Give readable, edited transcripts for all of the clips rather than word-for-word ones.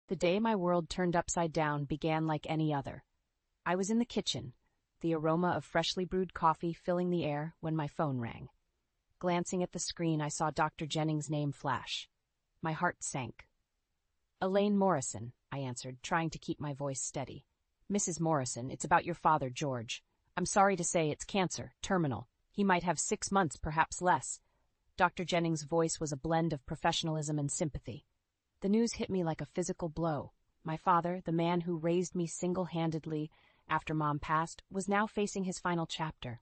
The day my world turned upside down began like any other. I was in the kitchen, the aroma of freshly brewed coffee filling the air when my phone rang. Glancing at the screen, I saw Dr. Jennings' name flash. My heart sank. "Elaine Morrison," I answered, trying to keep my voice steady. "Mrs. Morrison, it's about your father, George. I'm sorry to say it's cancer, terminal. He might have 6 months, perhaps less." Dr. Jennings' voice was a blend of professionalism and sympathy. The news hit me like a physical blow. My father, the man who raised me single-handedly after Mom passed, was now facing his final chapter.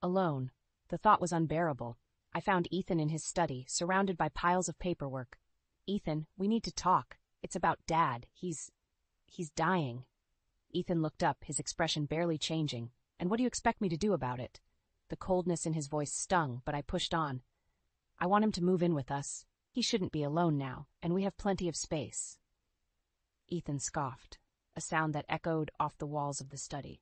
Alone, the thought was unbearable. I found Ethan in his study, surrounded by piles of paperwork. "Ethan, we need to talk. It's about Dad. He's dying." Ethan looked up, his expression barely changing. "And what do you expect me to do about it?" The coldness in his voice stung, but I pushed on. "I want him to move in with us. He shouldn't be alone now, and we have plenty of space." Ethan scoffed, a sound that echoed off the walls of the study.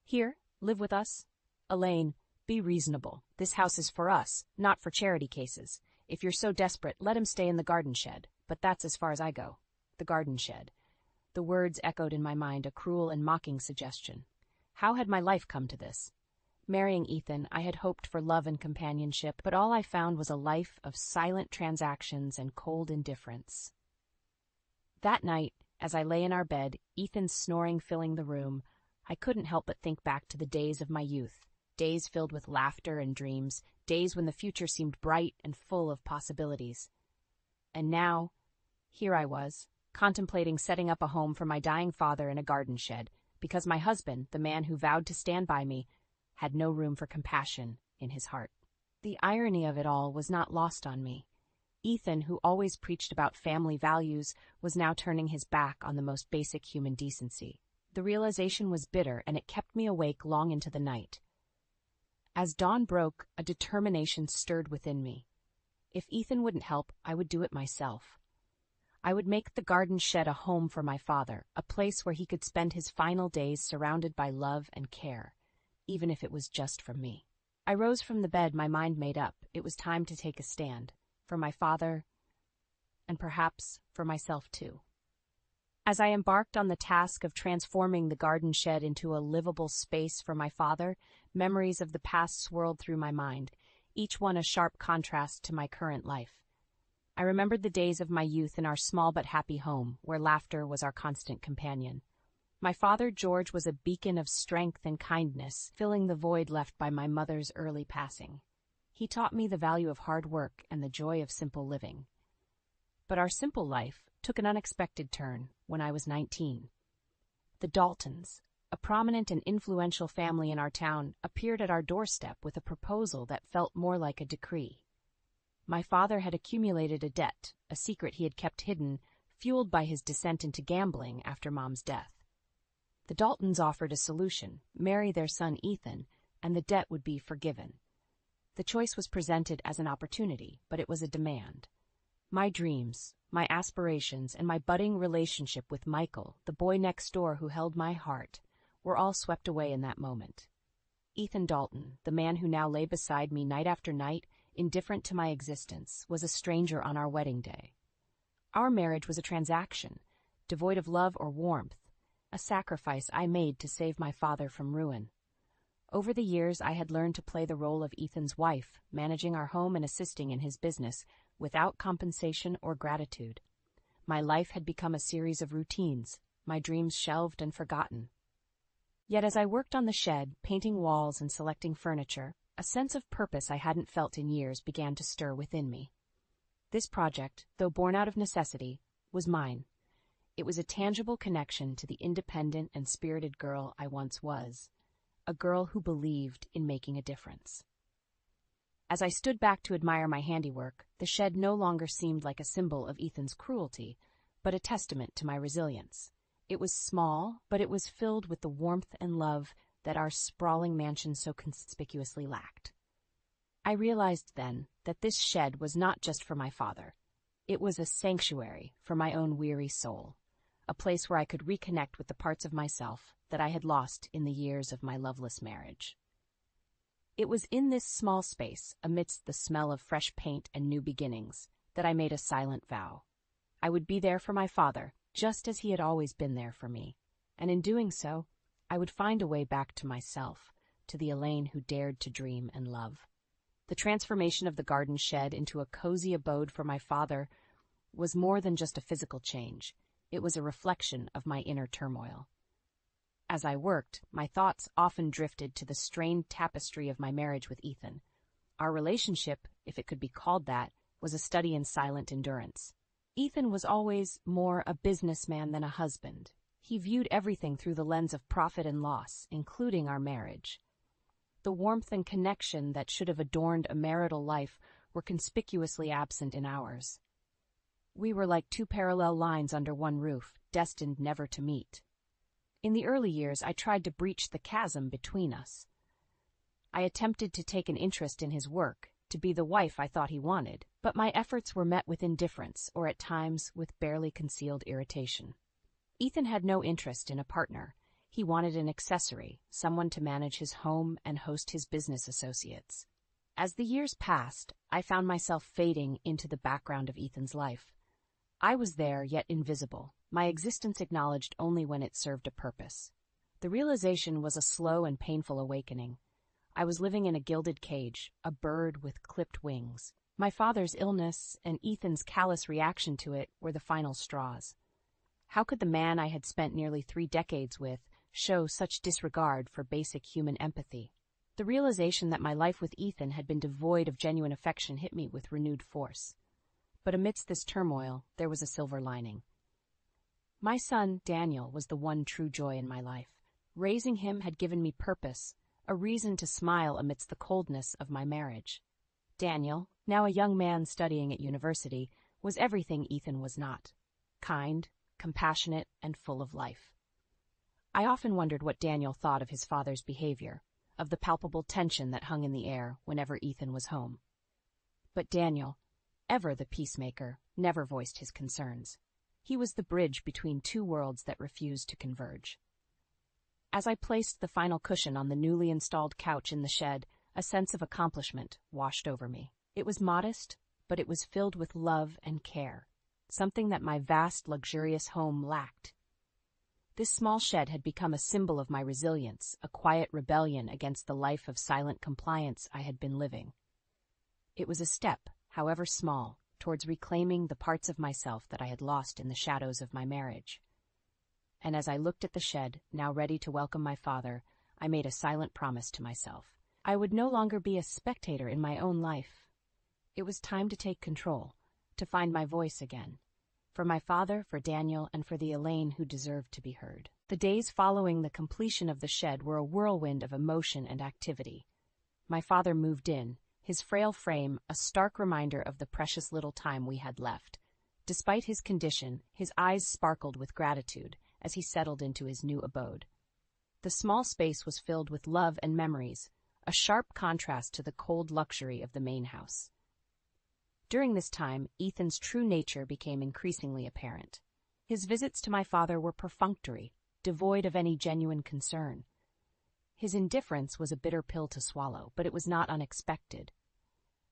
"Here, live with us? Elaine, be reasonable. This house is for us, not for charity cases. If you're so desperate, let him stay in the garden shed. But that's as far as I go." The garden shed. The words echoed in my mind, a cruel and mocking suggestion. How had my life come to this? Marrying Ethan, I had hoped for love and companionship, but all I found was a life of silent transactions and cold indifference. That night, as I lay in our bed, Ethan's snoring filling the room, I couldn't help but think back to the days of my youth, days filled with laughter and dreams, days when the future seemed bright and full of possibilities. And now, here I was, contemplating setting up a home for my dying father in a garden shed, because my husband, the man who vowed to stand by me, had no room for compassion in his heart. The irony of it all was not lost on me. Ethan, who always preached about family values, was now turning his back on the most basic human decency. The realization was bitter, and it kept me awake long into the night. As dawn broke, a determination stirred within me. If Ethan wouldn't help, I would do it myself. I would make the garden shed a home for my father, a place where he could spend his final days surrounded by love and care, even if it was just from me. I rose from the bed, my mind made up. It was time to take a stand, for my father, and perhaps for myself too. As I embarked on the task of transforming the garden shed into a livable space for my father, memories of the past swirled through my mind, each one a sharp contrast to my current life. I remembered the days of my youth in our small but happy home, where laughter was our constant companion. My father, George, was a beacon of strength and kindness, filling the void left by my mother's early passing. He taught me the value of hard work and the joy of simple living. But our simple life took an unexpected turn when I was 19. The Daltons, a prominent and influential family in our town, appeared at our doorstep with a proposal that felt more like a decree. My father had accumulated a debt, a secret he had kept hidden, fueled by his descent into gambling after Mom's death. The Daltons offered a solution: marry their son Ethan, and the debt would be forgiven. The choice was presented as an opportunity, but it was a demand. My dreams, my aspirations, and my budding relationship with Michael, the boy next door who held my heart, were all swept away in that moment. Ethan Dalton, the man who now lay beside me night after night, indifferent to my existence, was a stranger on our wedding day. Our marriage was a transaction, devoid of love or warmth, a sacrifice I made to save my father from ruin. Over the years, I had learned to play the role of Ethan's wife, managing our home and assisting in his business, without compensation or gratitude. My life had become a series of routines, my dreams shelved and forgotten. Yet as I worked on the shed, painting walls and selecting furniture, a sense of purpose I hadn't felt in years began to stir within me. This project, though born out of necessity, was mine. It was a tangible connection to the independent and spirited girl I once was, a girl who believed in making a difference. As I stood back to admire my handiwork, the shed no longer seemed like a symbol of Ethan's cruelty, but a testament to my resilience. It was small, but it was filled with the warmth and love that our sprawling mansion so conspicuously lacked. I realized then that this shed was not just for my father. It was a sanctuary for my own weary soul, a place where I could reconnect with the parts of myself that I had lost in the years of my loveless marriage. It was in this small space, amidst the smell of fresh paint and new beginnings, that I made a silent vow. I would be there for my father, just as he had always been there for me. And in doing so, I would find a way back to myself, to the Elaine who dared to dream and love. The transformation of the garden shed into a cozy abode for my father was more than just a physical change. It was a reflection of my inner turmoil. As I worked, my thoughts often drifted to the strained tapestry of my marriage with Ethan. Our relationship, if it could be called that, was a study in silent endurance. Ethan was always more a businessman than a husband. He viewed everything through the lens of profit and loss, including our marriage. The warmth and connection that should have adorned a marital life were conspicuously absent in ours. We were like two parallel lines under one roof, destined never to meet. In the early years, I tried to breach the chasm between us. I attempted to take an interest in his work, to be the wife I thought he wanted, but my efforts were met with indifference, or at times with barely concealed irritation. Ethan had no interest in a partner. He wanted an accessory, someone to manage his home and host his business associates. As the years passed, I found myself fading into the background of Ethan's life. I was there, yet invisible, my existence acknowledged only when it served a purpose. The realization was a slow and painful awakening. I was living in a gilded cage, a bird with clipped wings. My father's illness and Ethan's callous reaction to it were the final straws. How could the man I had spent nearly 3 decades with show such disregard for basic human empathy? The realization that my life with Ethan had been devoid of genuine affection hit me with renewed force. But amidst this turmoil, there was a silver lining. My son, Daniel, was the one true joy in my life. Raising him had given me purpose, a reason to smile amidst the coldness of my marriage. Daniel, now a young man studying at university, was everything Ethan was not: kind, compassionate, and full of life. I often wondered what Daniel thought of his father's behavior, of the palpable tension that hung in the air whenever Ethan was home. But Daniel, ever the peacemaker, never voiced his concerns. He was the bridge between two worlds that refused to converge. As I placed the final cushion on the newly installed couch in the shed, a sense of accomplishment washed over me. It was modest, but it was filled with love and care, something that my vast, luxurious home lacked. This small shed had become a symbol of my resilience, a quiet rebellion against the life of silent compliance I had been living. It was a step, however small, towards reclaiming the parts of myself that I had lost in the shadows of my marriage. And as I looked at the shed, now ready to welcome my father, I made a silent promise to myself. I would no longer be a spectator in my own life. It was time to take control, to find my voice again. For my father, for Daniel, and for the Elaine who deserved to be heard. The days following the completion of the shed were a whirlwind of emotion and activity. My father moved in, his frail frame a stark reminder of the precious little time we had left. Despite his condition, his eyes sparkled with gratitude as he settled into his new abode. The small space was filled with love and memories, a sharp contrast to the cold luxury of the main house. During this time, Ethan's true nature became increasingly apparent. His visits to my father were perfunctory, devoid of any genuine concern. His indifference was a bitter pill to swallow, but it was not unexpected.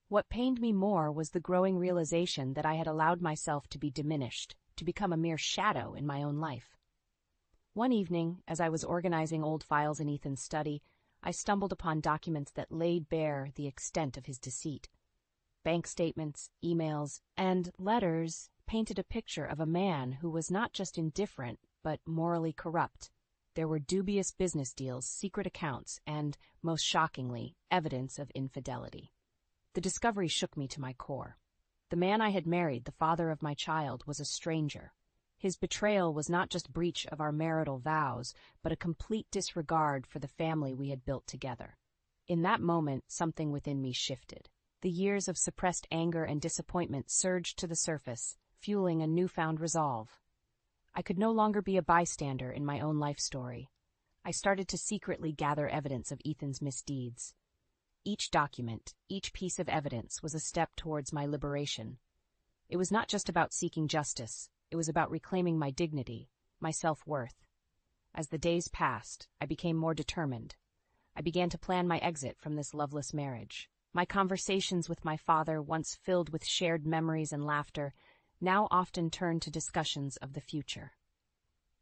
What pained me more was the growing realization that I had allowed myself to be diminished, to become a mere shadow in my own life. One evening, as I was organizing old files in Ethan's study, I stumbled upon documents that laid bare the extent of his deceit. Bank statements, emails, and letters painted a picture of a man who was not just indifferent, but morally corrupt. There were dubious business deals, secret accounts, and, most shockingly, evidence of infidelity. The discovery shook me to my core. The man I had married, the father of my child, was a stranger. His betrayal was not just breach of our marital vows, but a complete disregard for the family we had built together. In that moment, something within me shifted. The years of suppressed anger and disappointment surged to the surface, fueling a newfound resolve. I could no longer be a bystander in my own life story. I started to secretly gather evidence of Ethan's misdeeds. Each document, each piece of evidence was a step towards my liberation. It was not just about seeking justice, it was about reclaiming my dignity, my self-worth. As the days passed, I became more determined. I began to plan my exit from this loveless marriage. My conversations with my father, once filled with shared memories and laughter, now often turned to discussions of the future.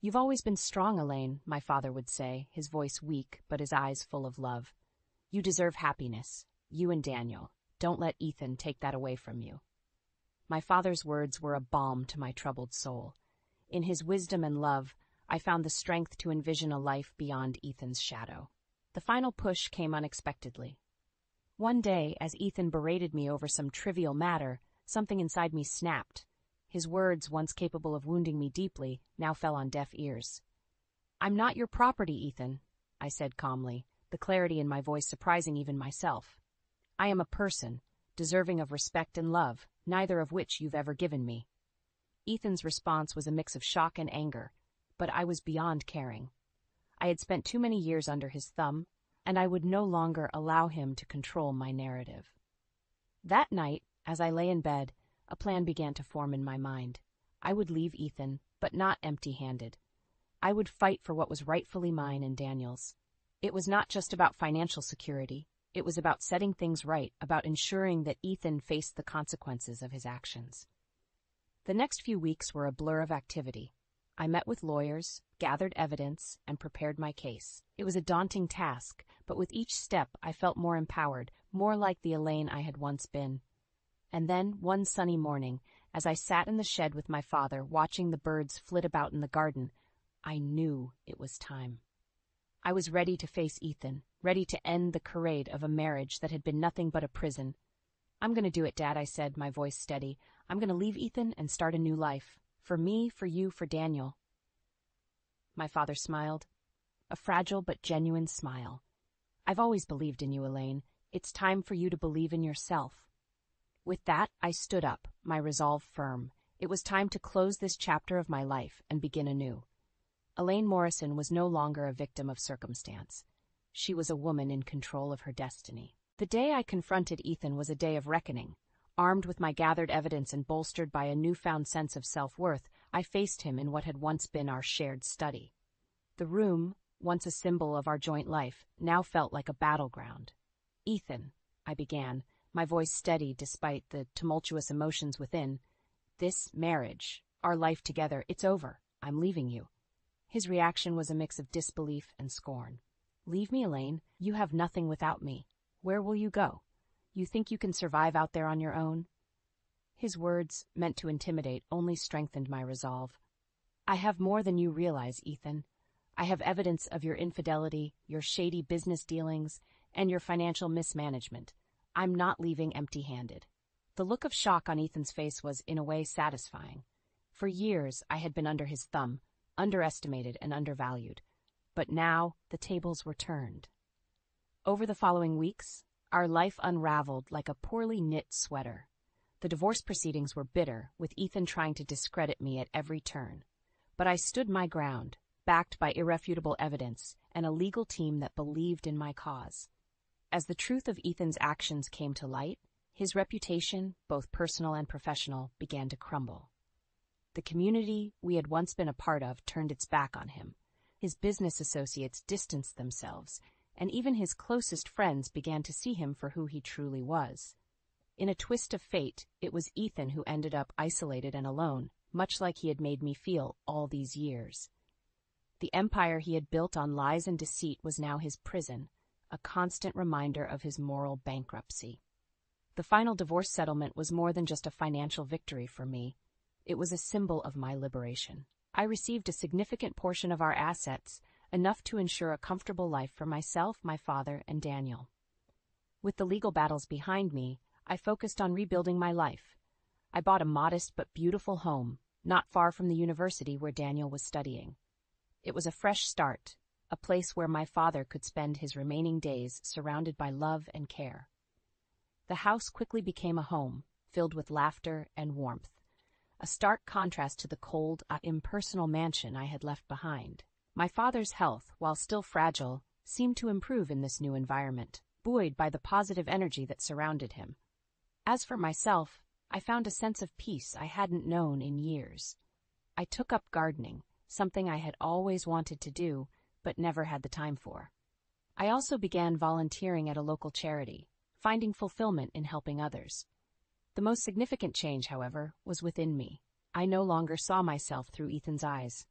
"You've always been strong, Elaine," my father would say, his voice weak but his eyes full of love. "You deserve happiness. You and Daniel. Don't let Ethan take that away from you." My father's words were a balm to my troubled soul. In his wisdom and love, I found the strength to envision a life beyond Ethan's shadow. The final push came unexpectedly. One day, as Ethan berated me over some trivial matter, something inside me snapped. His words, once capable of wounding me deeply, now fell on deaf ears. "I'm not your property, Ethan," I said calmly, the clarity in my voice surprising even myself. "I am a person, deserving of respect and love, neither of which you've ever given me." Ethan's response was a mix of shock and anger, but I was beyond caring. I had spent too many years under his thumb, and I would no longer allow him to control my narrative. That night, as I lay in bed, a plan began to form in my mind. I would leave Ethan, but not empty-handed. I would fight for what was rightfully mine and Daniel's. It was not just about financial security. It was about setting things right, about ensuring that Ethan faced the consequences of his actions. The next few weeks were a blur of activity. I met with lawyers, gathered evidence, and prepared my case. It was a daunting task, but with each step I felt more empowered, more like the Elaine I had once been. And then, one sunny morning, as I sat in the shed with my father, watching the birds flit about in the garden, I knew it was time. I was ready to face Ethan, ready to end the charade of a marriage that had been nothing but a prison. "I'm going to do it, Dad," I said, my voice steady. "I'm going to leave Ethan and start a new life. For me, for you, for Daniel." My father smiled. A fragile but genuine smile. "I've always believed in you, Elaine. It's time for you to believe in yourself." With that, I stood up, my resolve firm. It was time to close this chapter of my life and begin anew. Elaine Morrison was no longer a victim of circumstance. She was a woman in control of her destiny. The day I confronted Ethan was a day of reckoning. Armed with my gathered evidence and bolstered by a newfound sense of self-worth, I faced him in what had once been our shared study. The room, once a symbol of our joint life, now felt like a battleground. "Ethan," I began, my voice steady despite the tumultuous emotions within. "This marriage, our life together, it's over. I'm leaving you." His reaction was a mix of disbelief and scorn. "Leave me, Elaine? You have nothing without me. Where will you go? You think you can survive out there on your own?" His words, meant to intimidate, only strengthened my resolve. "I have more than you realize, Ethan. I have evidence of your infidelity, your shady business dealings, and your financial mismanagement. I'm not leaving empty-handed." The look of shock on Ethan's face was, in a way, satisfying. For years, I had been under his thumb, underestimated and undervalued. But now, the tables were turned. Over the following weeks, our life unraveled like a poorly knit sweater. The divorce proceedings were bitter, with Ethan trying to discredit me at every turn. But I stood my ground, backed by irrefutable evidence and a legal team that believed in my cause. As the truth of Ethan's actions came to light, his reputation, both personal and professional, began to crumble. The community we had once been a part of turned its back on him. His business associates distanced themselves, and even his closest friends began to see him for who he truly was. In a twist of fate, it was Ethan who ended up isolated and alone, much like he had made me feel all these years. The empire he had built on lies and deceit was now his prison, a constant reminder of his moral bankruptcy. The final divorce settlement was more than just a financial victory for me. It was a symbol of my liberation. I received a significant portion of our assets, enough to ensure a comfortable life for myself, my father, and Daniel. With the legal battles behind me, I focused on rebuilding my life. I bought a modest but beautiful home, not far from the university where Daniel was studying. It was a fresh start, a place where my father could spend his remaining days surrounded by love and care. The house quickly became a home, filled with laughter and warmth, a stark contrast to the cold, impersonal mansion I had left behind. My father's health, while still fragile, seemed to improve in this new environment, buoyed by the positive energy that surrounded him. As for myself, I found a sense of peace I hadn't known in years. I took up gardening, something I had always wanted to do, but never had the time for. I also began volunteering at a local charity, finding fulfillment in helping others. The most significant change, however, was within me. I no longer saw myself through Ethan's eyes.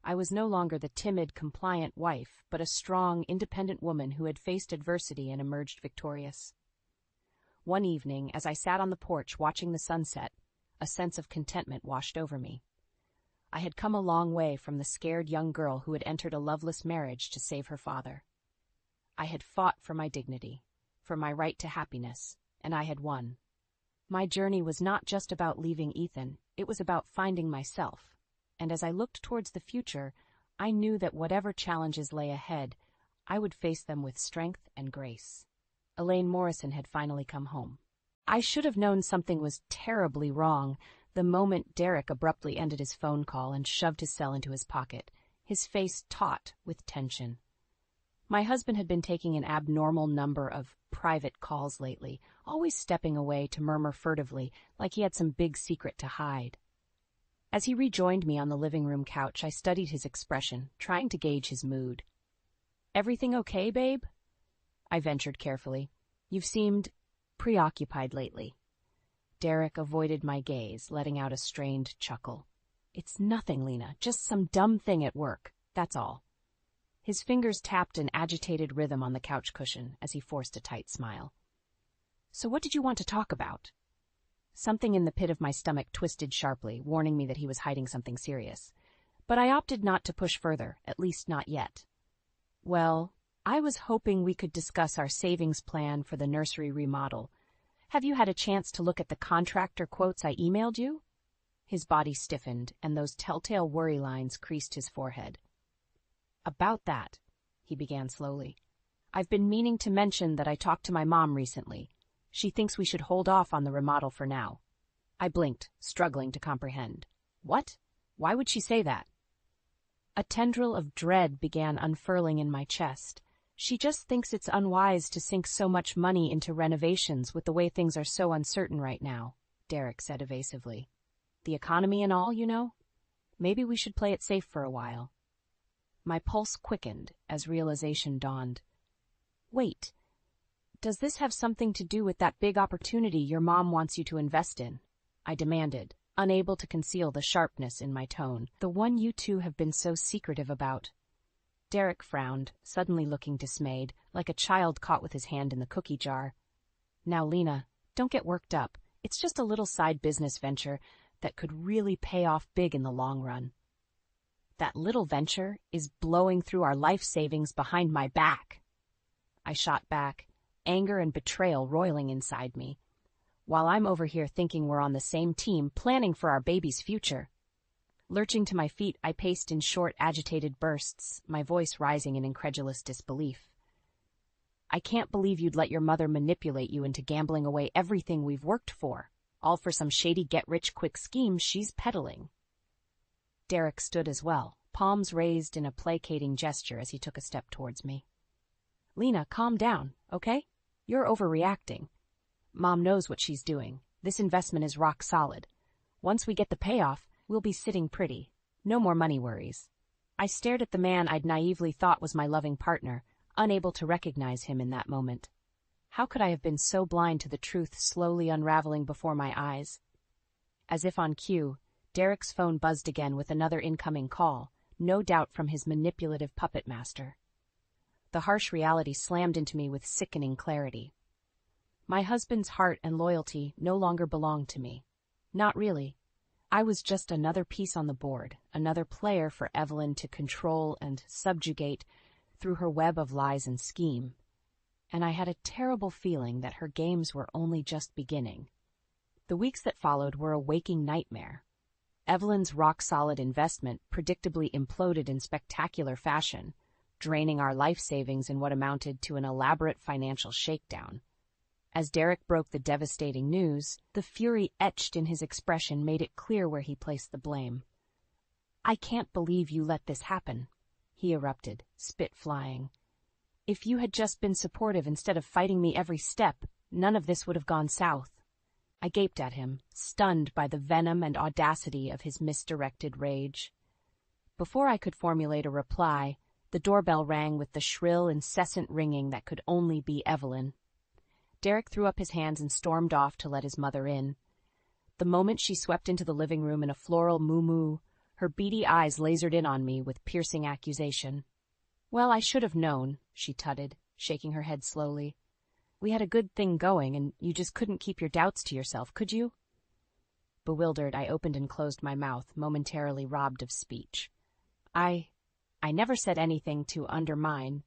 I was no longer the timid, compliant wife, but a strong, independent woman who had faced adversity and emerged victorious. One evening, as I sat on the porch watching the sunset, a sense of contentment washed over me. I had come a long way from the scared young girl who had entered a loveless marriage to save her father. I had fought for my dignity, for my right to happiness, and I had won. My journey was not just about leaving Ethan, it was about finding myself. And as I looked towards the future, I knew that whatever challenges lay ahead, I would face them with strength and grace. Elaine Morrison had finally come home. I should have known something was terribly wrong the moment Derek abruptly ended his phone call and shoved his cell into his pocket, his face taut with tension. My husband had been taking an abnormal number of private calls lately, always stepping away to murmur furtively like he had some big secret to hide. As he rejoined me on the living room couch, I studied his expression, trying to gauge his mood. "Everything okay, babe?" I ventured carefully. "You've seemed preoccupied lately." Derek avoided my gaze, letting out a strained chuckle. "It's nothing, Lena, just some dumb thing at work, that's all." His fingers tapped an agitated rhythm on the couch cushion as he forced a tight smile. "So what did you want to talk about?" Something in the pit of my stomach twisted sharply, warning me that he was hiding something serious. But I opted not to push further, at least not yet. "Well, I was hoping we could discuss our savings plan for the nursery remodel. Have you had a chance to look at the contractor quotes I emailed you?" His body stiffened, and those telltale worry lines creased his forehead. "About that," he began slowly. "I've been meaning to mention that I talked to my mom recently. She thinks we should hold off on the remodel for now." I blinked, struggling to comprehend. "What? Why would she say that?" A tendril of dread began unfurling in my chest. "She just thinks it's unwise to sink so much money into renovations with the way things are so uncertain right now," Derek said evasively. "The economy and all, you know. Maybe we should play it safe for a while." My pulse quickened as realization dawned. "Wait. Does this have something to do with that big opportunity your mom wants you to invest in?" I demanded, unable to conceal the sharpness in my tone. "The one you two have been so secretive about." Derek frowned, suddenly looking dismayed, like a child caught with his hand in the cookie jar. "Now, Lena, don't get worked up. It's just a little side business venture that could really pay off big in the long run." "That little venture is blowing through our life savings behind my back." I shot back, anger and betrayal roiling inside me, while I'm over here thinking we're on the same team, planning for our baby's future. Lurching to my feet, I paced in short, agitated bursts, my voice rising in incredulous disbelief. "I can't believe you'd let your mother manipulate you into gambling away everything we've worked for, all for some shady get-rich-quick scheme she's peddling." Derek stood as well, palms raised in a placating gesture as he took a step towards me. "Lena, calm down, okay? You're overreacting. Mom knows what she's doing. This investment is rock solid. Once we get the payoff, we'll be sitting pretty. No more money worries." I stared at the man I'd naively thought was my loving partner, unable to recognize him in that moment. How could I have been so blind to the truth slowly unraveling before my eyes? As if on cue, Derek's phone buzzed again with another incoming call, no doubt from his manipulative puppet master. The harsh reality slammed into me with sickening clarity. My husband's heart and loyalty no longer belonged to me. Not really. I was just another piece on the board, another player for Evelyn to control and subjugate through her web of lies and scheme. And I had a terrible feeling that her games were only just beginning. The weeks that followed were a waking nightmare. Evelyn's rock-solid investment predictably imploded in spectacular fashion, draining our life savings in what amounted to an elaborate financial shakedown. As Derek broke the devastating news, the fury etched in his expression made it clear where he placed the blame. "I can't believe you let this happen," he erupted, spit flying. "If you had just been supportive instead of fighting me every step, none of this would have gone south." I gaped at him, stunned by the venom and audacity of his misdirected rage. Before I could formulate a reply, the doorbell rang with the shrill, incessant ringing that could only be Evelyn. Derek threw up his hands and stormed off to let his mother in. The moment she swept into the living room in a floral moo-moo, her beady eyes lasered in on me with piercing accusation. "Well, I should have known," she tutted, shaking her head slowly. "We had a good thing going, and you just couldn't keep your doubts to yourself, could you?" Bewildered, I opened and closed my mouth, momentarily robbed of speech. I never said anything to undermine."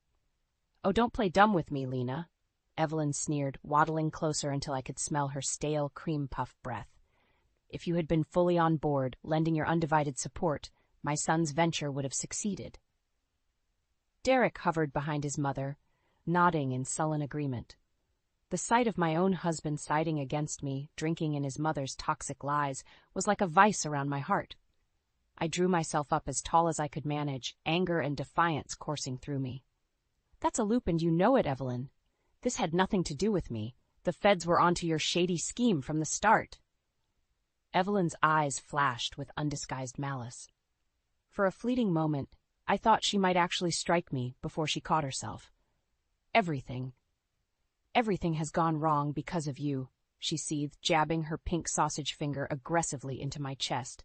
"Oh, don't play dumb with me, Lena," Evelyn sneered, waddling closer until I could smell her stale cream puff breath. "If you had been fully on board, lending your undivided support, my son's venture would have succeeded." Derek hovered behind his mother, nodding in sullen agreement. The sight of my own husband siding against me, drinking in his mother's toxic lies, was like a vice around my heart. I drew myself up as tall as I could manage, anger and defiance coursing through me. "That's a loop, and you know it, Evelyn. This had nothing to do with me. The feds were onto your shady scheme from the start." Evelyn's eyes flashed with undisguised malice. For a fleeting moment, I thought she might actually strike me before she caught herself. Everything has gone wrong because of you," she seethed, jabbing her pink sausage finger aggressively into my chest.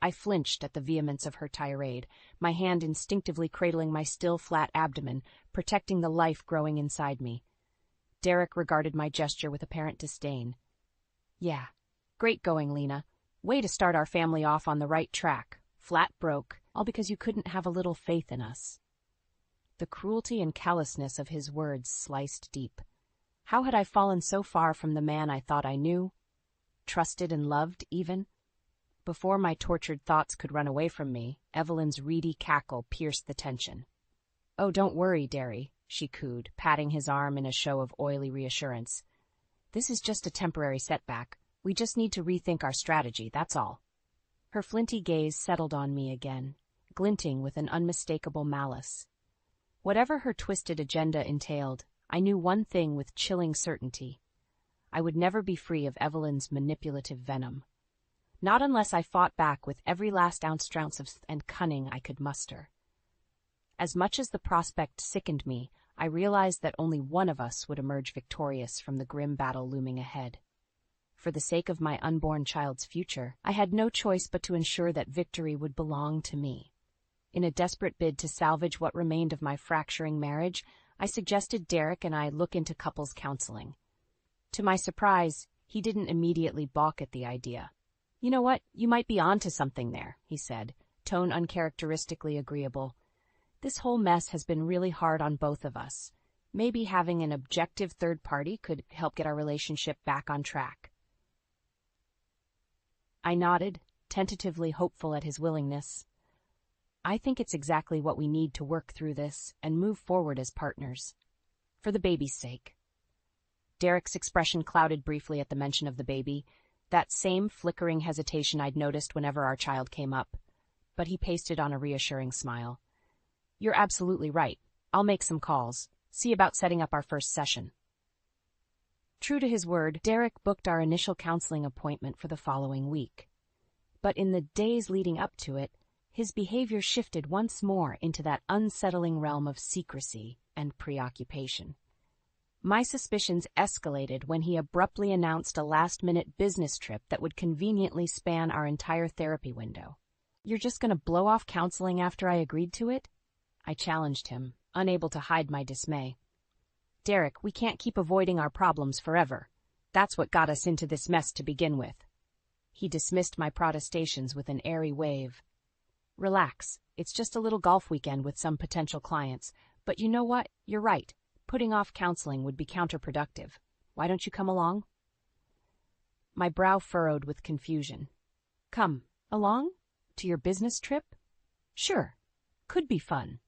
I flinched at the vehemence of her tirade, my hand instinctively cradling my still flat abdomen, protecting the life growing inside me. Derek regarded my gesture with apparent disdain. "Yeah, great going, Lena. Way to start our family off on the right track. Flat broke, all because you couldn't have a little faith in us." The cruelty and callousness of his words sliced deep. How had I fallen so far from the man I thought I knew? Trusted and loved, even? Before my tortured thoughts could run away from me, Evelyn's reedy cackle pierced the tension. "Oh, don't worry, Derry," she cooed, patting his arm in a show of oily reassurance. "This is just a temporary setback. We just need to rethink our strategy, that's all." Her flinty gaze settled on me again, glinting with an unmistakable malice. Whatever her twisted agenda entailed, I knew one thing with chilling certainty. I would never be free of Evelyn's manipulative venom. Not unless I fought back with every last ounce and cunning I could muster. As much as the prospect sickened me, I realized that only one of us would emerge victorious from the grim battle looming ahead. For the sake of my unborn child's future, I had no choice but to ensure that victory would belong to me. In a desperate bid to salvage what remained of my fracturing marriage, I suggested Derek and I look into couples counseling. To my surprise, he didn't immediately balk at the idea. "You know what? You might be onto something there," he said, tone uncharacteristically agreeable. "This whole mess has been really hard on both of us. Maybe having an objective third party could help get our relationship back on track." I nodded, tentatively hopeful at his willingness. "I think it's exactly what we need to work through this and move forward as partners. For the baby's sake." Derek's expression clouded briefly at the mention of the baby, that same flickering hesitation I'd noticed whenever our child came up. But he pasted on a reassuring smile. "You're absolutely right. I'll make some calls. See about setting up our first session." True to his word, Derek booked our initial counseling appointment for the following week. But in the days leading up to it, his behavior shifted once more into that unsettling realm of secrecy and preoccupation. My suspicions escalated when he abruptly announced a last-minute business trip that would conveniently span our entire therapy window. "You're just going to blow off counseling after I agreed to it?" I challenged him, unable to hide my dismay. "Derek, we can't keep avoiding our problems forever. That's what got us into this mess to begin with." He dismissed my protestations with an airy wave. "Relax. It's just a little golf weekend with some potential clients. But you know what? You're right. Putting off counseling would be counterproductive. Why don't you come along?" My brow furrowed with confusion. "Come along? To your business trip? Sure. Could be fun."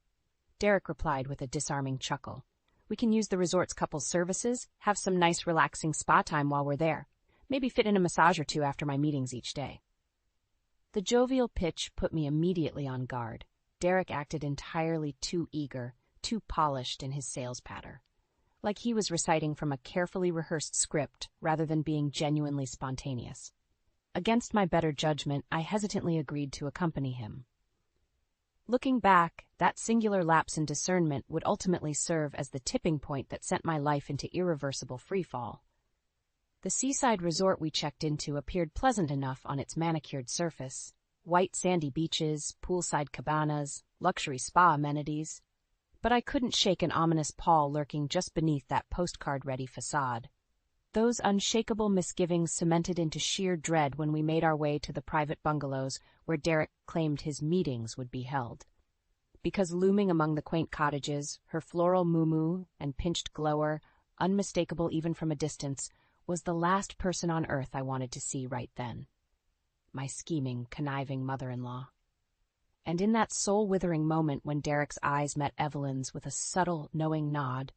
Derek replied with a disarming chuckle. "We can use the resort's couples services, have some nice relaxing spa time while we're there. Maybe fit in a massage or two after my meetings each day." The jovial pitch put me immediately on guard. Derek acted entirely too eager, too polished in his sales patter. Like he was reciting from a carefully rehearsed script rather than being genuinely spontaneous. Against my better judgment, I hesitantly agreed to accompany him. Looking back, that singular lapse in discernment would ultimately serve as the tipping point that sent my life into irreversible freefall. The seaside resort we checked into appeared pleasant enough on its manicured surface. White sandy beaches, poolside cabanas, luxury spa amenities. But I couldn't shake an ominous pall lurking just beneath that postcard-ready facade. Those unshakable misgivings cemented into sheer dread when we made our way to the private bungalows where Derek claimed his meetings would be held. Because looming among the quaint cottages, her floral muumuu and pinched glower, unmistakable even from a distance, was the last person on earth I wanted to see right then. My scheming, conniving mother-in-law. And in that soul-withering moment when Derek's eyes met Evelyn's with a subtle, knowing nod,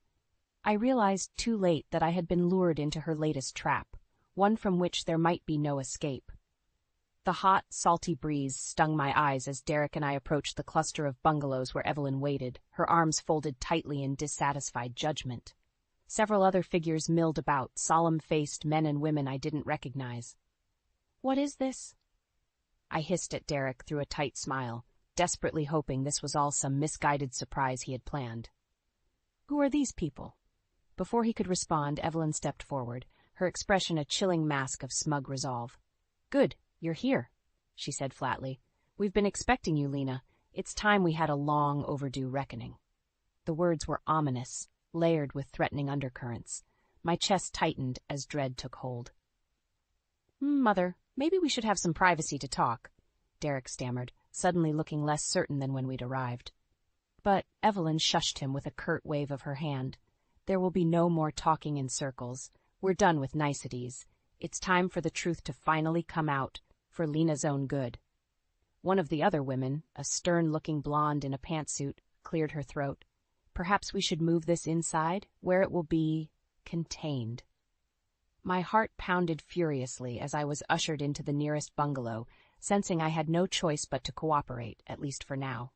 I realized too late that I had been lured into her latest trap, one from which there might be no escape. The hot, salty breeze stung my eyes as Derek and I approached the cluster of bungalows where Evelyn waited, her arms folded tightly in dissatisfied judgment. Several other figures milled about, solemn-faced men and women I didn't recognize. "What is this?" I hissed at Derek through a tight smile, desperately hoping this was all some misguided surprise he had planned. "Who are these people?" Before he could respond, Evelyn stepped forward, her expression a chilling mask of smug resolve. "Good, you're here," she said flatly. "We've been expecting you, Lena. It's time we had a long overdue reckoning." The words were ominous, layered with threatening undercurrents. My chest tightened as dread took hold. "Mother, maybe we should have some privacy to talk," Derek stammered, suddenly looking less certain than when we'd arrived. But Evelyn shushed him with a curt wave of her hand. "There will be no more talking in circles. We're done with niceties. It's time for the truth to finally come out, for Lena's own good." One of the other women, a stern-looking blonde in a pantsuit, cleared her throat. "Perhaps we should move this inside, where it will be contained." My heart pounded furiously as I was ushered into the nearest bungalow, sensing I had no choice but to cooperate, at least for now.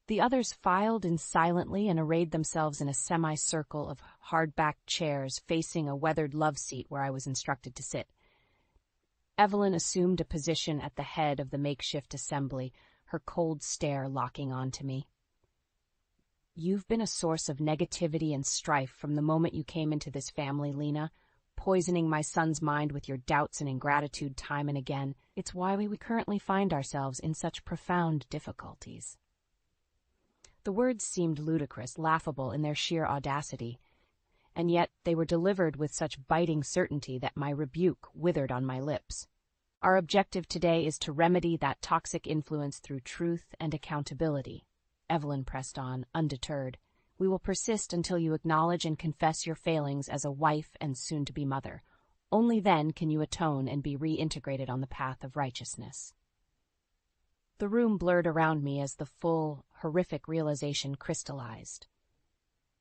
The others filed in silently and arrayed themselves in a semicircle of hard-backed chairs facing a weathered love seat where I was instructed to sit. Evelyn assumed a position at the head of the makeshift assembly, her cold stare locking onto me. "You've been a source of negativity and strife from the moment you came into this family, Lena, poisoning my son's mind with your doubts and ingratitude time and again. It's why we currently find ourselves in such profound difficulties." The words seemed ludicrous, laughable in their sheer audacity, and yet they were delivered with such biting certainty that my rebuke withered on my lips. "Our objective today is to remedy that toxic influence through truth and accountability," Evelyn pressed on, undeterred. "We will persist until you acknowledge and confess your failings as a wife and soon-to-be mother. Only then can you atone and be reintegrated on the path of righteousness." The room blurred around me as the full, horrific realization crystallized.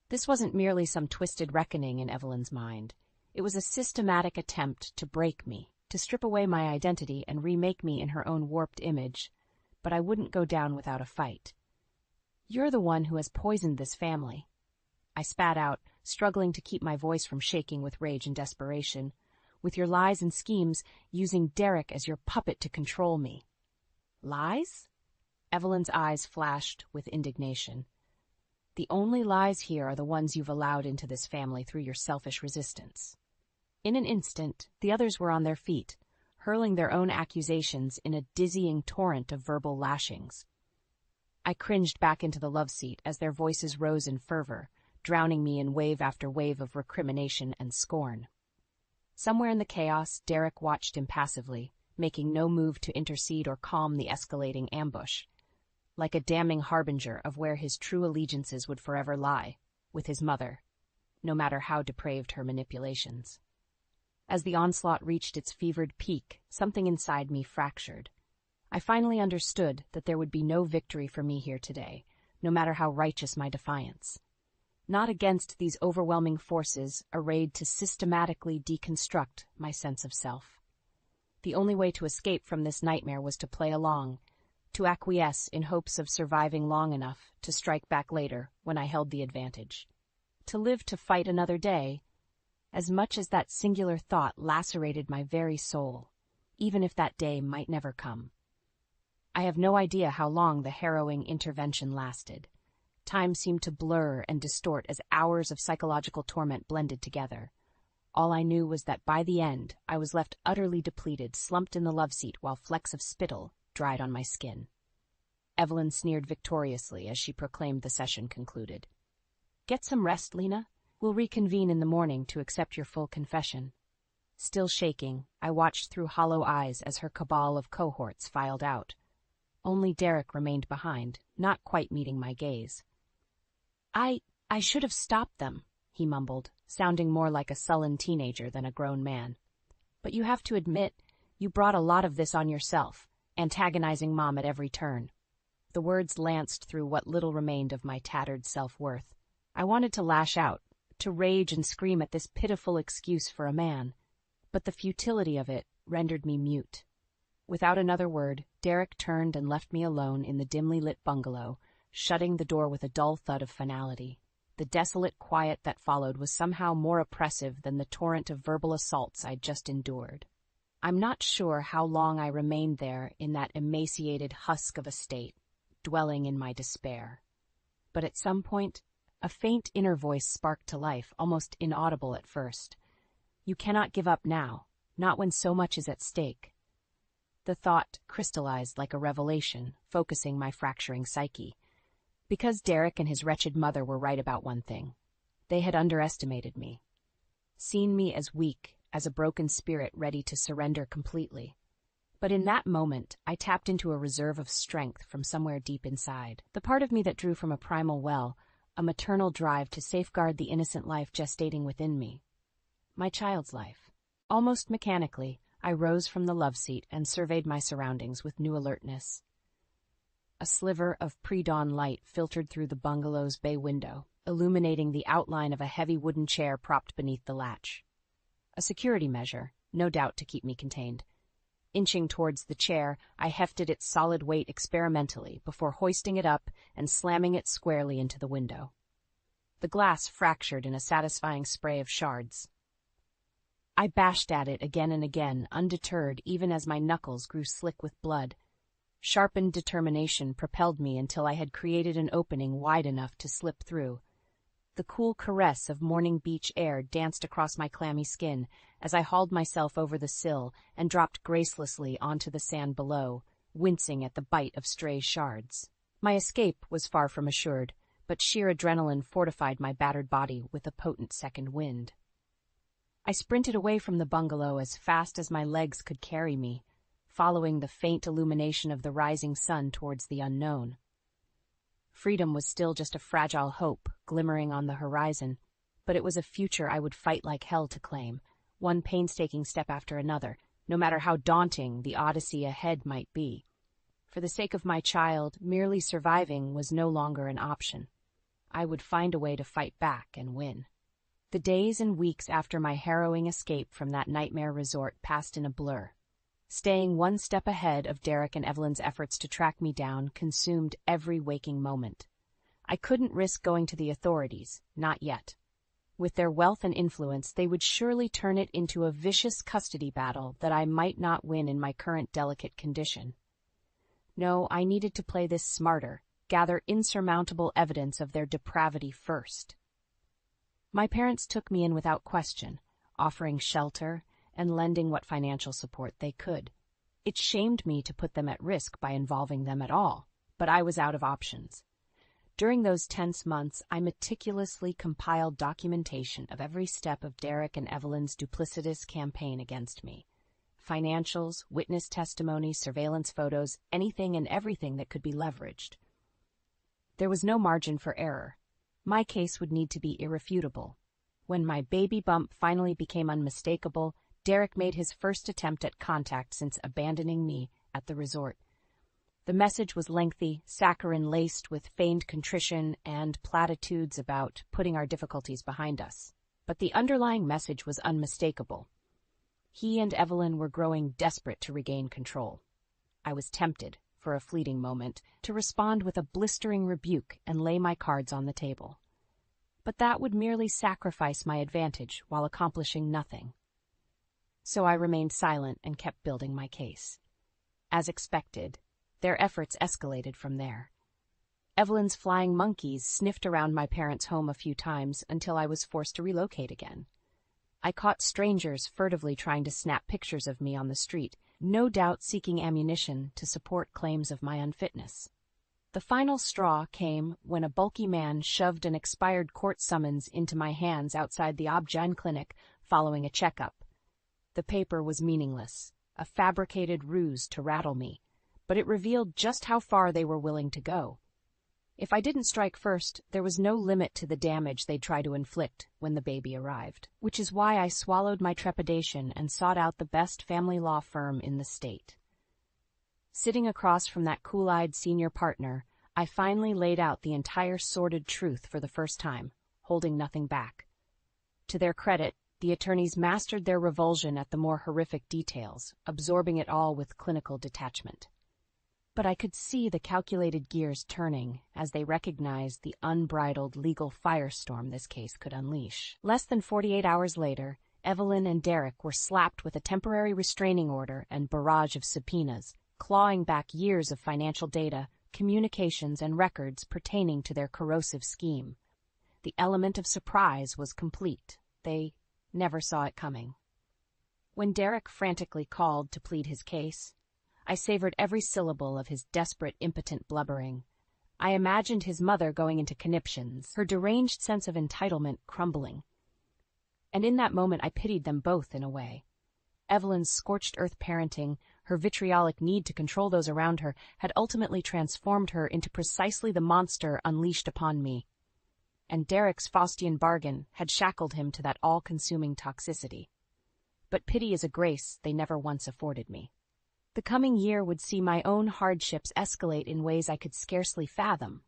This wasn't merely some twisted reckoning in Evelyn's mind. It was a systematic attempt to break me, to strip away my identity and remake me in her own warped image. But I wouldn't go down without a fight. "You're the one who has poisoned this family," I spat out, struggling to keep my voice from shaking with rage and desperation. "With your lies and schemes, using Derek as your puppet to control me." "Lies?" Evelyn's eyes flashed with indignation. "The only lies here are the ones you've allowed into this family through your selfish resistance." In an instant, the others were on their feet, hurling their own accusations in a dizzying torrent of verbal lashings. I cringed back into the love seat as their voices rose in fervor, drowning me in wave after wave of recrimination and scorn. Somewhere in the chaos, Derek watched impassively, making no move to intercede or calm the escalating ambush, like a damning harbinger of where his true allegiances would forever lie, with his mother, no matter how depraved her manipulations. As the onslaught reached its fevered peak, something inside me fractured. I finally understood that there would be no victory for me here today, no matter how righteous my defiance. Not against these overwhelming forces arrayed to systematically deconstruct my sense of self. The only way to escape from this nightmare was to play along, to acquiesce in hopes of surviving long enough to strike back later when I held the advantage. To live to fight another day, as much as that singular thought lacerated my very soul, even if that day might never come. I have no idea how long the harrowing intervention lasted. Time seemed to blur and distort as hours of psychological torment blended together. All I knew was that by the end, I was left utterly depleted, slumped in the love seat while flecks of spittle dried on my skin. Evelyn sneered victoriously as she proclaimed the session concluded. "Get some rest, Lena. We'll reconvene in the morning to accept your full confession." Still shaking, I watched through hollow eyes as her cabal of cohorts filed out. Only Derek remained behind, not quite meeting my gaze. I should have stopped them," he mumbled, sounding more like a sullen teenager than a grown man. "But you have to admit, you brought a lot of this on yourself, antagonizing Mom at every turn." The words lanced through what little remained of my tattered self-worth. I wanted to lash out, to rage and scream at this pitiful excuse for a man, but the futility of it rendered me mute. Without another word, Derek turned and left me alone in the dimly lit bungalow, shutting the door with a dull thud of finality. The desolate quiet that followed was somehow more oppressive than the torrent of verbal assaults I'd just endured. I'm not sure how long I remained there in that emaciated husk of a state, dwelling in my despair. But at some point, a faint inner voice sparked to life, almost inaudible at first. "You cannot give up now, not when so much is at stake." The thought crystallized like a revelation, focusing my fracturing psyche. Because Derek and his wretched mother were right about one thing. They had underestimated me. Seen me as weak, as a broken spirit ready to surrender completely. But in that moment, I tapped into a reserve of strength from somewhere deep inside. The part of me that drew from a primal well, a maternal drive to safeguard the innocent life gestating within me. My child's life. Almost mechanically, I rose from the love seat and surveyed my surroundings with new alertness. A sliver of pre-dawn light filtered through the bungalow's bay window, illuminating the outline of a heavy wooden chair propped beneath the latch. A security measure, no doubt to keep me contained. Inching towards the chair, I hefted its solid weight experimentally before hoisting it up and slamming it squarely into the window. The glass fractured in a satisfying spray of shards. I bashed at it again and again, undeterred even as my knuckles grew slick with blood. Sharpened determination propelled me until I had created an opening wide enough to slip through. The cool caress of morning beach air danced across my clammy skin as I hauled myself over the sill and dropped gracelessly onto the sand below, wincing at the bite of stray shards. My escape was far from assured, but sheer adrenaline fortified my battered body with a potent second wind. I sprinted away from the bungalow as fast as my legs could carry me, following the faint illumination of the rising sun towards the unknown. Freedom was still just a fragile hope glimmering on the horizon, but it was a future I would fight like hell to claim, one painstaking step after another, no matter how daunting the odyssey ahead might be. For the sake of my child, merely surviving was no longer an option. I would find a way to fight back and win. The days and weeks after my harrowing escape from that nightmare resort passed in a blur. Staying one step ahead of Derek and Evelyn's efforts to track me down consumed every waking moment. I couldn't risk going to the authorities, not yet. With their wealth and influence, they would surely turn it into a vicious custody battle that I might not win in my current delicate condition. No, I needed to play this smarter, gather insurmountable evidence of their depravity first. My parents took me in without question, offering shelter and lending what financial support they could. It shamed me to put them at risk by involving them at all, but I was out of options. During those tense months, I meticulously compiled documentation of every step of Derek and Evelyn's duplicitous campaign against me. Financials, witness testimony, surveillance photos, anything and everything that could be leveraged. There was no margin for error. My case would need to be irrefutable. When my baby bump finally became unmistakable, Derek made his first attempt at contact since abandoning me at the resort. The message was lengthy, saccharine-laced with feigned contrition and platitudes about putting our difficulties behind us. But the underlying message was unmistakable. He and Evelyn were growing desperate to regain control. I was tempted, for a fleeting moment, to respond with a blistering rebuke and lay my cards on the table. But that would merely sacrifice my advantage while accomplishing nothing. So I remained silent and kept building my case. As expected, their efforts escalated from there. Evelyn's flying monkeys sniffed around my parents' home a few times until I was forced to relocate again. I caught strangers furtively trying to snap pictures of me on the street, no doubt seeking ammunition to support claims of my unfitness. The final straw came when a bulky man shoved an expired court summons into my hands outside the Obgyn clinic following a checkup. The paper was meaningless, a fabricated ruse to rattle me, but it revealed just how far they were willing to go. If I didn't strike first, there was no limit to the damage they'd try to inflict when the baby arrived, which is why I swallowed my trepidation and sought out the best family law firm in the state. Sitting across from that cool-eyed senior partner, I finally laid out the entire sordid truth for the first time, holding nothing back. To their credit, the attorneys mastered their revulsion at the more horrific details, absorbing it all with clinical detachment. But I could see the calculated gears turning as they recognized the unbridled legal firestorm this case could unleash. Less than 48 hours later, Evelyn and Derek were slapped with a temporary restraining order and barrage of subpoenas, clawing back years of financial data, communications, and records pertaining to their corrosive scheme. The element of surprise was complete. They never saw it coming. When Derek frantically called to plead his case, I savored every syllable of his desperate, impotent blubbering. I imagined his mother going into conniptions, her deranged sense of entitlement crumbling. And in that moment I pitied them both in a way. Evelyn's scorched earth parenting, her vitriolic need to control those around her, had ultimately transformed her into precisely the monster unleashed upon me. And Derek's Faustian bargain had shackled him to that all-consuming toxicity. But pity is a grace they never once afforded me. The coming year would see my own hardships escalate in ways I could scarcely fathom.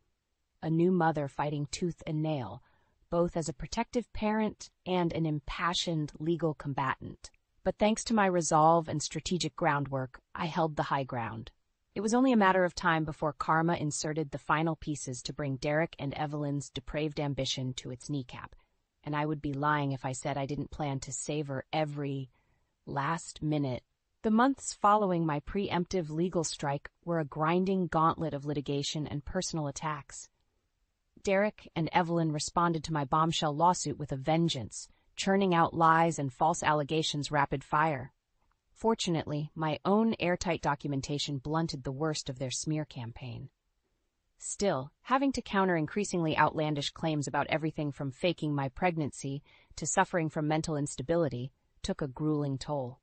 A new mother fighting tooth and nail, both as a protective parent and an impassioned legal combatant. But thanks to my resolve and strategic groundwork, I held the high ground. It was only a matter of time before karma inserted the final pieces to bring Derek and Evelyn's depraved ambition to its kneecap, and I would be lying if I said I didn't plan to savor every last minute. The months following my preemptive legal strike were a grinding gauntlet of litigation and personal attacks. Derek and Evelyn responded to my bombshell lawsuit with a vengeance, churning out lies and false allegations rapid fire. Fortunately, my own airtight documentation blunted the worst of their smear campaign. Still, having to counter increasingly outlandish claims about everything from faking my pregnancy to suffering from mental instability took a grueling toll.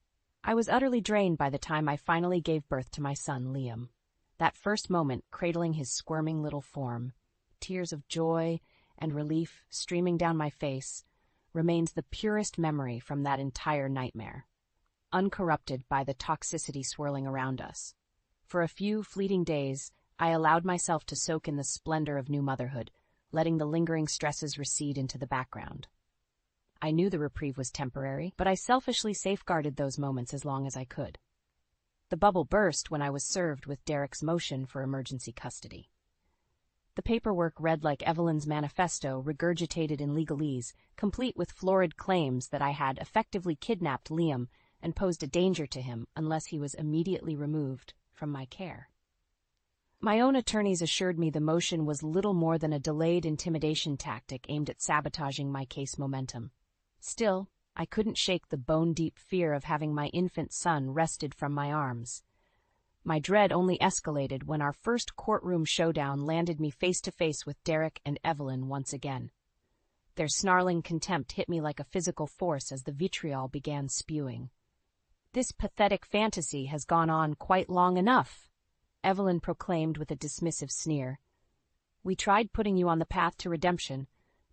I was utterly drained by the time I finally gave birth to my son, Liam. That first moment, cradling his squirming little form, tears of joy and relief streaming down my face, remains the purest memory from that entire nightmare, uncorrupted by the toxicity swirling around us. For a few fleeting days, I allowed myself to soak in the splendor of new motherhood, letting the lingering stresses recede into the background. I knew the reprieve was temporary, but I selfishly safeguarded those moments as long as I could. The bubble burst when I was served with Derek's motion for emergency custody. The paperwork read like Evelyn's manifesto regurgitated in legalese, complete with florid claims that I had effectively kidnapped Liam and posed a danger to him unless he was immediately removed from my care. My own attorneys assured me the motion was little more than a delayed intimidation tactic aimed at sabotaging my case momentum. Still, I couldn't shake the bone-deep fear of having my infant son wrested from my arms. My dread only escalated when our first courtroom showdown landed me face-to-face with Derek and Evelyn once again. Their snarling contempt hit me like a physical force as the vitriol began spewing. "This pathetic fantasy has gone on quite long enough," Evelyn proclaimed with a dismissive sneer. "We tried putting you on the path to redemption,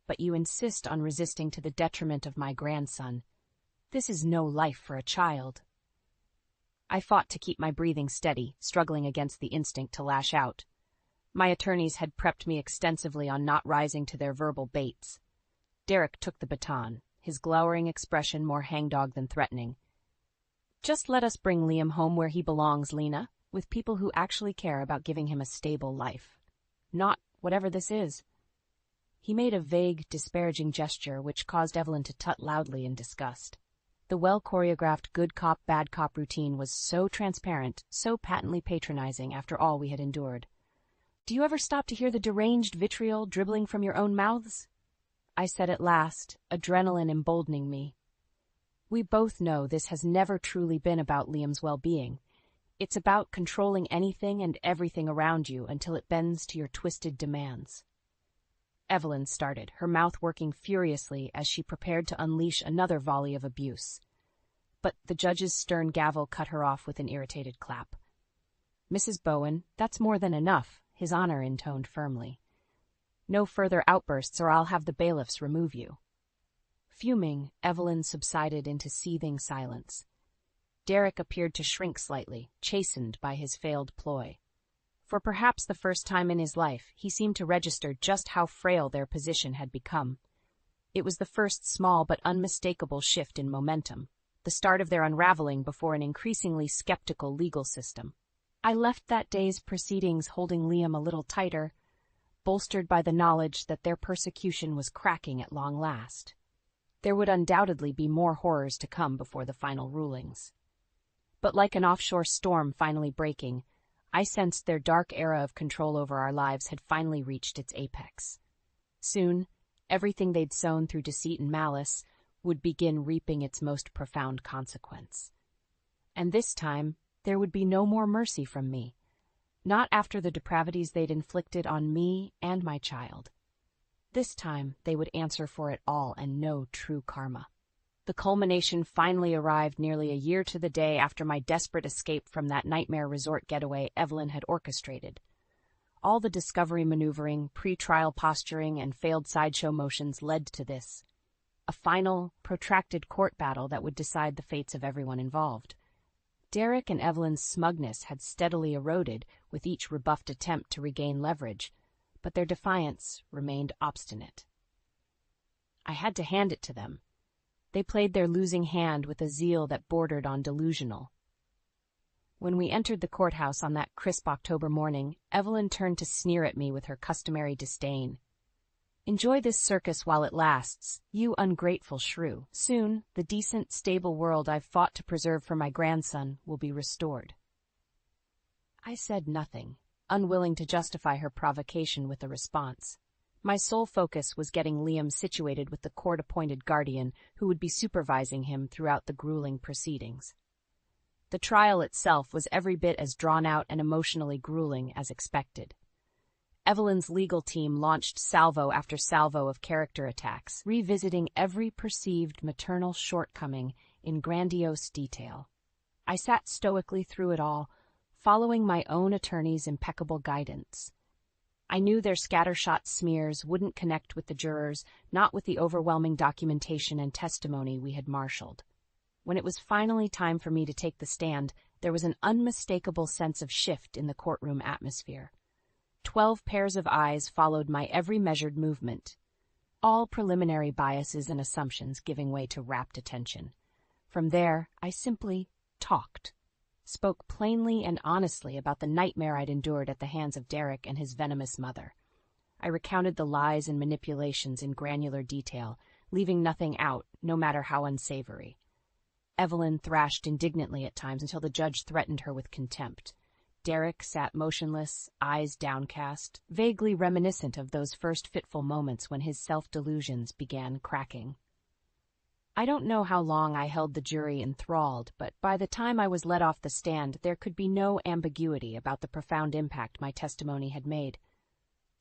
but you insist on resisting to the detriment of my grandson. This is no life for a child." I fought to keep my breathing steady, struggling against the instinct to lash out. My attorneys had prepped me extensively on not rising to their verbal baits. Derek took the baton, his glowering expression more hangdog than threatening. "Just let us bring Liam home where he belongs, Lena, with people who actually care about giving him a stable life. Not whatever this is." He made a vague, disparaging gesture which caused Evelyn to tut loudly in disgust. The well-choreographed good cop, bad cop routine was so transparent, so patently patronizing after all we had endured. "Do you ever stop to hear the deranged vitriol dribbling from your own mouths?" I said at last, adrenaline emboldening me. We both know this has never truly been about Liam's well-being. It's about controlling anything and everything around you until it bends to your twisted demands. Evelyn started, her mouth working furiously as she prepared to unleash another volley of abuse. But the judge's stern gavel cut her off with an irritated clap. "Mrs. Bowen, that's more than enough," His Honor intoned firmly. "No further outbursts or I'll have the bailiffs remove you." Fuming, Evelyn subsided into seething silence. Derek appeared to shrink slightly, chastened by his failed ploy. For perhaps the first time in his life, he seemed to register just how frail their position had become. It was the first small but unmistakable shift in momentum, the start of their unraveling before an increasingly skeptical legal system. I left that day's proceedings holding Liam a little tighter, bolstered by the knowledge that their persecution was cracking at long last. There would undoubtedly be more horrors to come before the final rulings. But like an offshore storm finally breaking, I sensed their dark era of control over our lives had finally reached its apex. Soon, everything they'd sown through deceit and malice would begin reaping its most profound consequence. And this time, there would be no more mercy from me, not after the depravities they'd inflicted on me and my child. This time, they would answer for it all and know true karma. The culmination finally arrived nearly a year to the day after my desperate escape from that nightmare resort getaway Evelyn had orchestrated. All the discovery maneuvering, pre-trial posturing, and failed sideshow motions led to this. A final, protracted court battle that would decide the fates of everyone involved. Derek and Evelyn's smugness had steadily eroded with each rebuffed attempt to regain leverage, but their defiance remained obstinate. I had to hand it to them. They played their losing hand with a zeal that bordered on delusional. When we entered the courthouse on that crisp October morning, Evelyn turned to sneer at me with her customary disdain. "Enjoy this circus while it lasts, you ungrateful shrew. Soon, the decent, stable world I've fought to preserve for my grandson will be restored." I said nothing, unwilling to justify her provocation with a response. My sole focus was getting Liam situated with the court-appointed guardian who would be supervising him throughout the grueling proceedings. The trial itself was every bit as drawn-out and emotionally grueling as expected. Evelyn's legal team launched salvo after salvo of character attacks, revisiting every perceived maternal shortcoming in grandiose detail. I sat stoically through it all, following my own attorney's impeccable guidance. I knew their scattershot smears wouldn't connect with the jurors, not with the overwhelming documentation and testimony we had marshaled. When it was finally time for me to take the stand, there was an unmistakable sense of shift in the courtroom atmosphere. 12 pairs of eyes followed my every measured movement, all preliminary biases and assumptions giving way to rapt attention. From there, I simply talked. Spoke plainly and honestly about the nightmare I'd endured at the hands of Derek and his venomous mother. I recounted the lies and manipulations in granular detail, leaving nothing out, no matter how unsavory. Evelyn thrashed indignantly at times until the judge threatened her with contempt. Derek sat motionless, eyes downcast, vaguely reminiscent of those first fitful moments when his self-delusions began cracking. I don't know how long I held the jury enthralled, but by the time I was let off the stand, there could be no ambiguity about the profound impact my testimony had made.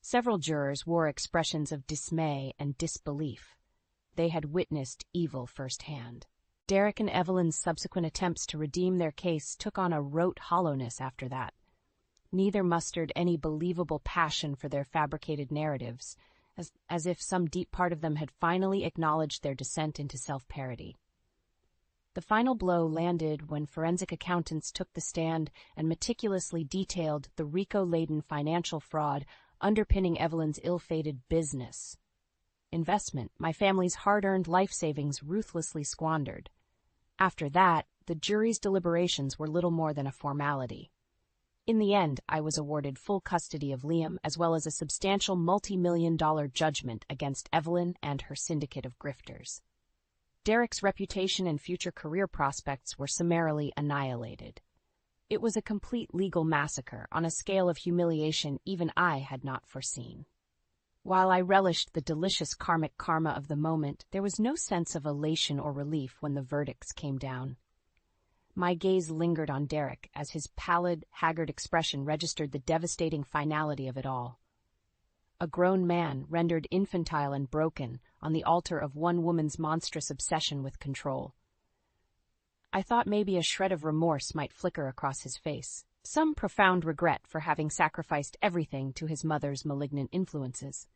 Several jurors wore expressions of dismay and disbelief. They had witnessed evil firsthand. Derek and Evelyn's subsequent attempts to redeem their case took on a rote hollowness after that. Neither mustered any believable passion for their fabricated narratives, as if some deep part of them had finally acknowledged their descent into self-parody. The final blow landed when forensic accountants took the stand and meticulously detailed the RICO-laden financial fraud underpinning Evelyn's ill-fated business. Investment, my family's hard-earned life savings ruthlessly squandered. After that, the jury's deliberations were little more than a formality. In the end, I was awarded full custody of Liam as well as a substantial multi-million-dollar judgment against Evelyn and her syndicate of grifters. Derek's reputation and future career prospects were summarily annihilated. It was a complete legal massacre on a scale of humiliation even I had not foreseen. While I relished the delicious karmic karma of the moment, there was no sense of elation or relief when the verdicts came down. My gaze lingered on Derek as his pallid, haggard expression registered the devastating finality of it all. A grown man rendered infantile and broken on the altar of one woman's monstrous obsession with control. I thought maybe a shred of remorse might flicker across his face, some profound regret for having sacrificed everything to his mother's malignant influences.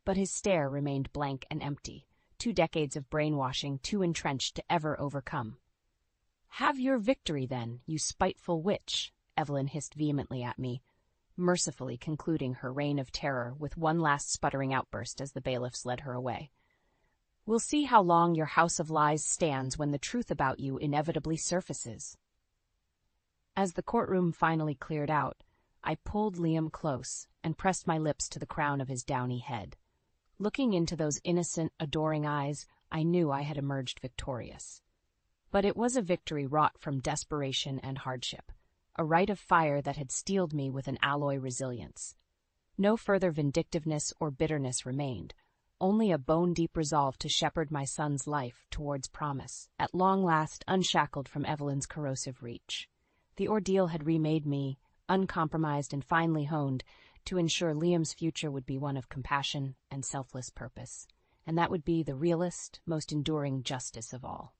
But his stare remained blank and empty, 2 decades of brainwashing too entrenched to ever overcome. "Have your victory, then, you spiteful witch," Evelyn hissed vehemently at me, mercifully concluding her reign of terror with one last sputtering outburst as the bailiffs led her away. "We'll see how long your house of lies stands when the truth about you inevitably surfaces." As the courtroom finally cleared out, I pulled Liam close and pressed my lips to the crown of his downy head. Looking into those innocent, adoring eyes, I knew I had emerged victorious. But it was a victory wrought from desperation and hardship, a rite of fire that had steeled me with an alloy resilience. No further vindictiveness or bitterness remained, only a bone-deep resolve to shepherd my son's life towards promise, at long last unshackled from Evelyn's corrosive reach. The ordeal had remade me, uncompromised and finely honed, to ensure Liam's future would be one of compassion and selfless purpose, and that would be the realest, most enduring justice of all.